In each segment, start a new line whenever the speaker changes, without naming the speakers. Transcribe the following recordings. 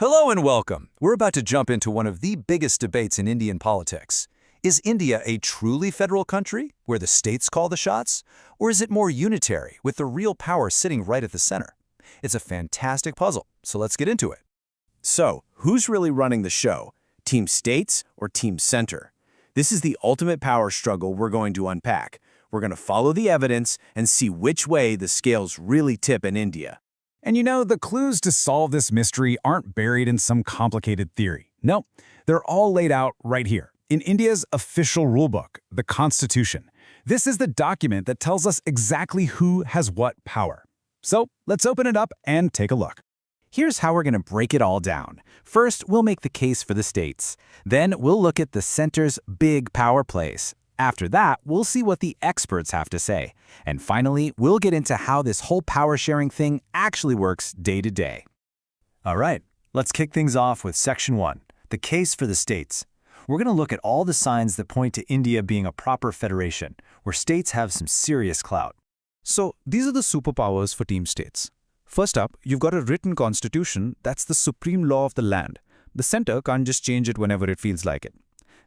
Hello and welcome. We're about to jump into one of the biggest debates in Indian politics. Is India a truly federal country, where the states call the shots? Or is it more unitary, with the real power sitting right at the center? It's a fantastic puzzle, so let's get into it.
So, who's really running the show? Team states or team center? This is the ultimate power struggle we're going to unpack. We're going to follow the evidence and see which way the scales really tip in India.
And you know, the clues to solve this mystery aren't buried in some complicated theory. No, they're all laid out right here, in India's official rulebook, the Constitution. This is the document that tells us exactly who has what power. So let's open it up and take a look.
Here's how we're going to break it all down. First, we'll make the case for the states. Then we'll look at the center's big power plays. After that, we'll see what the experts have to say. And finally, we'll get into how this whole power-sharing thing actually works day to day.
All right, let's kick things off with Section 1, the case for the states. We're going to look at all the signs that point to India being a proper federation, where states have some serious clout.
So these are the superpowers for team states. First up, you've got a written constitution that's the supreme law of the land. The center can't just change it whenever it feels like it.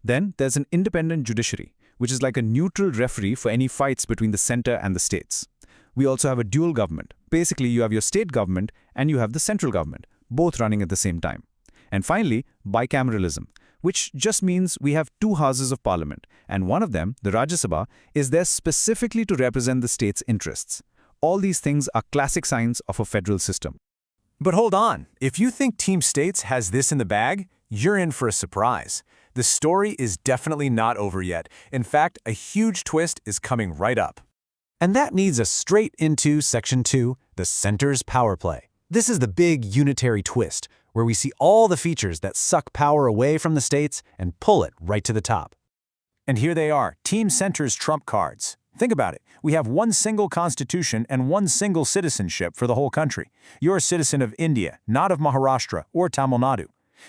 Then there's an independent judiciary, which is like a neutral referee for any fights between the center and the states. We also have a dual government. Basically, you have your state government and you have the central government, both running at the same time. And finally, bicameralism, which just means we have two houses of parliament, and one of them, the Rajya Sabha, is there specifically to represent the state's interests. All these things are classic signs of a federal system.
But hold on, if you think Team States has this in the bag, you're in for a surprise. The story is definitely not over yet. In fact, a huge twist is coming right up. And that leads us straight into Section 2, the center's power play. This is the big unitary twist, where we see all the features that suck power away from the states and pull it right to the top. And here they are, Team Center's trump cards. Think about it. We have one single constitution and one single citizenship for the whole country. You're a citizen of India, not of Maharashtra or Tamil Nadu.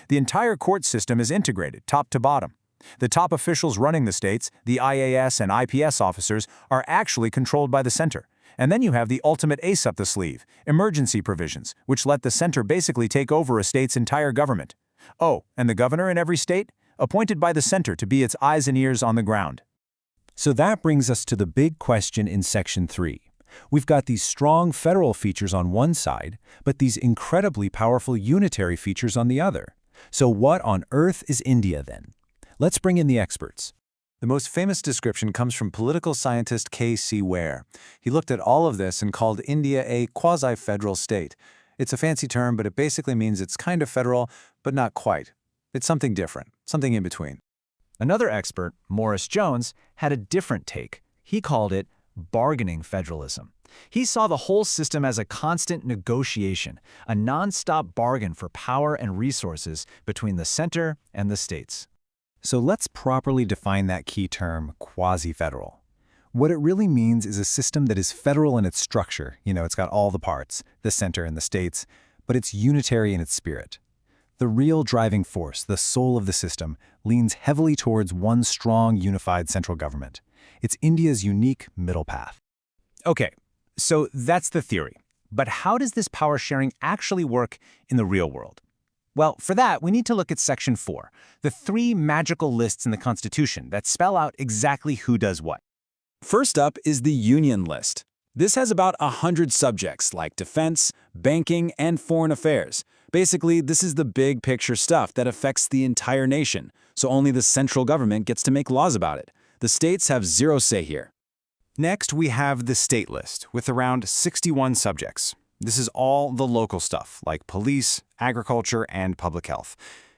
The entire court system is integrated, top to bottom. The top officials running the states, the IAS and IPS officers, are actually controlled by the center. And then you have the ultimate ace up the sleeve, emergency provisions, which let the center basically take over a state's entire government. Oh, and the governor in every state? Appointed by the center to be its eyes and ears on the ground.
So that brings us to the big question in Section 3. We've got these strong federal features on one side, but these incredibly powerful unitary features on the other. So what on earth is India then? Let's bring in the experts.
The most famous description comes from political scientist K.C. Ware. He looked at all of this and called India a quasi-federal state. It's a fancy term, but it basically means it's kind of federal, but not quite. It's something different, something in between.
Another expert, Morris Jones, had a different take. He called it bargaining federalism. He saw the whole system as a constant negotiation, a non-stop bargain for power and resources between the center and the states.
So let's properly define that key term, quasi-federal. What it really means is a system that is federal in its structure. You know, it's got all the parts, the center and the states, but it's unitary in its spirit. The real driving force, the soul of the system, leans heavily towards one strong, unified central government. It's India's unique middle path.
Okay, so that's the theory. But how does this power sharing actually work in the real world? Well, for that, we need to look at Section 4, the three magical lists in the Constitution that spell out exactly who does what.
First up is the Union List. This has about 100 subjects like defense, banking, and foreign affairs. Basically, this is the big picture stuff that affects the entire nation, so only the central government gets to make laws about it. The states have zero say here.
Next, we have the state list, with around 61 subjects. This is all the local stuff, like police, agriculture, and public health.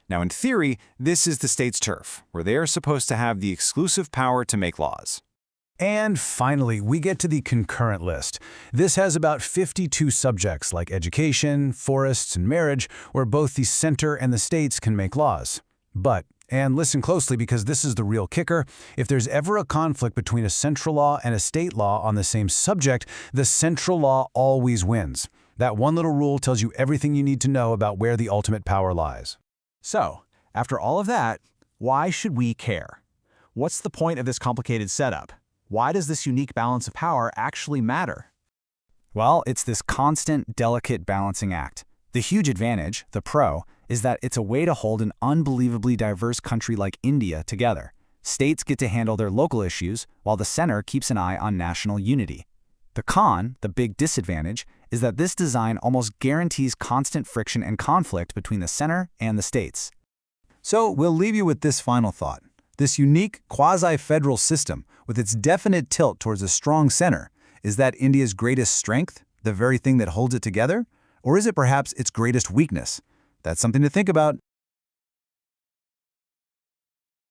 Now, in theory, this is the state's turf, where they are supposed to have the exclusive power to make laws.
And finally, we get to the concurrent list. This has about 52 subjects like education, forests, and marriage, where both the center and the states can make laws. But, and listen closely because this is the real kicker, if there's ever a conflict between a central law and a state law on the same subject, the central law always wins. That one little rule tells you everything you need to know about where the ultimate power lies.
So, after all of that, why should we care? What's the point of this complicated setup? Why does this unique balance of power actually matter?
Well, it's this constant, delicate balancing act. The huge advantage, the pro,
is that it's a way to hold an unbelievably diverse country like India together. States get to handle their local issues, while the center keeps an eye on national unity. The con, the big disadvantage, is that this design almost guarantees constant friction and conflict between the center and the states.
So we'll leave you with this final thought. This unique quasi-federal system, with its definite tilt towards a strong center, is that India's greatest strength, the very thing that holds it together? Or is it perhaps its greatest weakness? That's something to think about.